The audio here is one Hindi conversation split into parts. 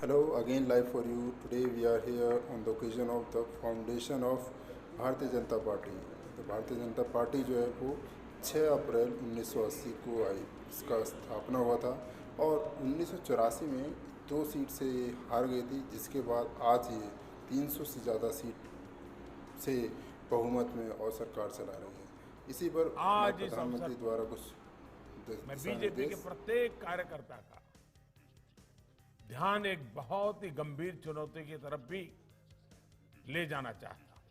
Hello, again live for you. Today we are here on the occasion of the foundation of Bharatiya Janata party. तो भारतीय जनता पार्टी जो है वो 6 अप्रैल 1980 को आई, इसका स्थापना हुआ था और 1984 में 2 सीट से ये हार गई थी, जिसके बाद आज ये 300 से ज़्यादा सीट से बहुमत में और सरकार चला रही है। इसी पर हमारे आज इस अवसर प्रधानमंत्री पर द्वारा कुछ मैं दिशा बीजेपी के निर्देश। प्रत्येक कार्यकर्ता का ध्यान एक बहुत ही गंभीर चुनौती की तरफ भी ले जाना चाहता हूं।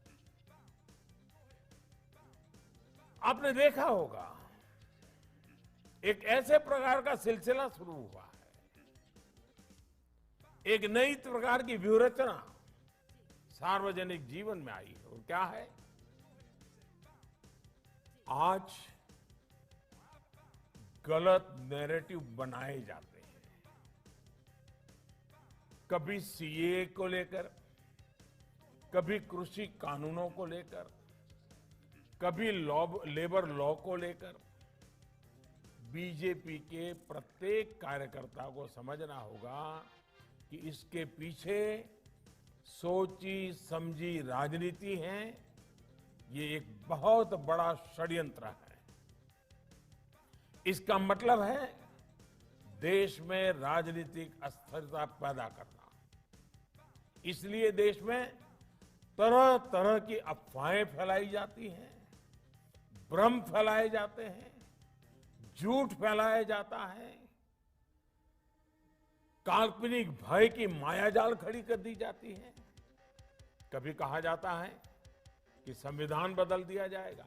आपने देखा होगा एक ऐसे प्रकार का सिलसिला शुरू हुआ है, एक नई प्रकार की व्यूहरचना सार्वजनिक जीवन में आई है। और क्या है? आज गलत नैरेटिव बनाए जाते हैं। कभी सीए को लेकर, कभी कृषि कानूनों को लेकर, कभी लेबर लॉ को लेकर। बीजेपी के प्रत्येक कार्यकर्ता को समझना होगा कि इसके पीछे सोची समझी राजनीति है। ये एक बहुत बड़ा षड्यंत्र है। इसका मतलब है देश में राजनीतिक अस्थिरता पैदा करना। इसलिए देश में तरह तरह की अफवाहें फैलाई जाती हैं, भ्रम फैलाए जाते हैं, झूठ फैलाया जाता है, काल्पनिक भय की मायाजाल खड़ी कर दी जाती है। कभी कहा जाता है कि संविधान बदल दिया जाएगा,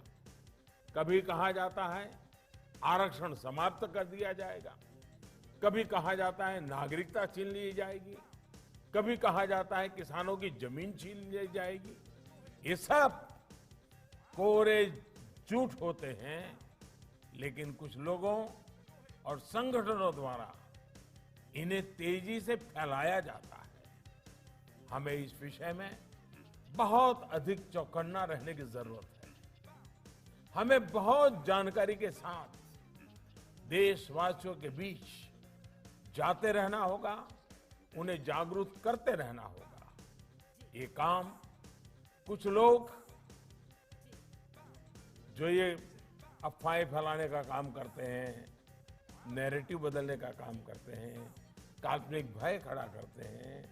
कभी कहा जाता है आरक्षण समाप्त कर दिया जाएगा, कभी कहा जाता है नागरिकता छीन ली जाएगी, कभी कहा जाता है किसानों की जमीन छीन ली जाएगी। ये सब कोरे झूठ होते हैं, लेकिन कुछ लोगों और संगठनों द्वारा इन्हें तेजी से फैलाया जाता है। हमें इस विषय में बहुत अधिक चौकन्ना रहने की जरूरत है। हमें बहुत जानकारी के साथ देशवासियों के बीच जाते रहना होगा, उन्हें जागरूक करते रहना होगा। ये काम कुछ लोग जो ये अफवाहें फैलाने का काम करते हैं, नैरेटिव बदलने का काम करते हैं, काल्पनिक भय खड़ा करते हैं,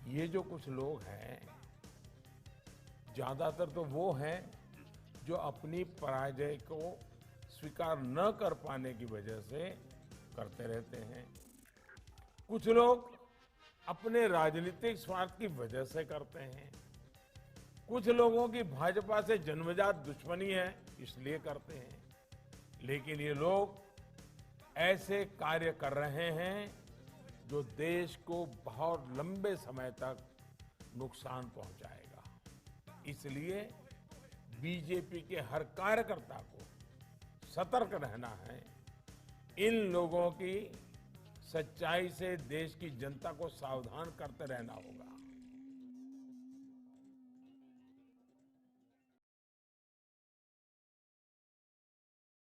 ये जो कुछ लोग हैं ज्यादातर तो वो हैं जो अपनी पराजय को स्वीकार न कर पाने की वजह से करते रहते हैं। कुछ लोग अपने राजनीतिक स्वार्थ की वजह से करते हैं। कुछ लोगों की भाजपा से जन्मजात दुश्मनी है, इसलिए करते हैं। लेकिन ये लोग ऐसे कार्य कर रहे हैं जो देश को बहुत लंबे समय तक नुकसान पहुंचाएगा। इसलिए बीजेपी के हर कार्यकर्ता को सतर्क रहना है। इन लोगों की सच्चाई से देश की जनता को सावधान करते रहना होगा।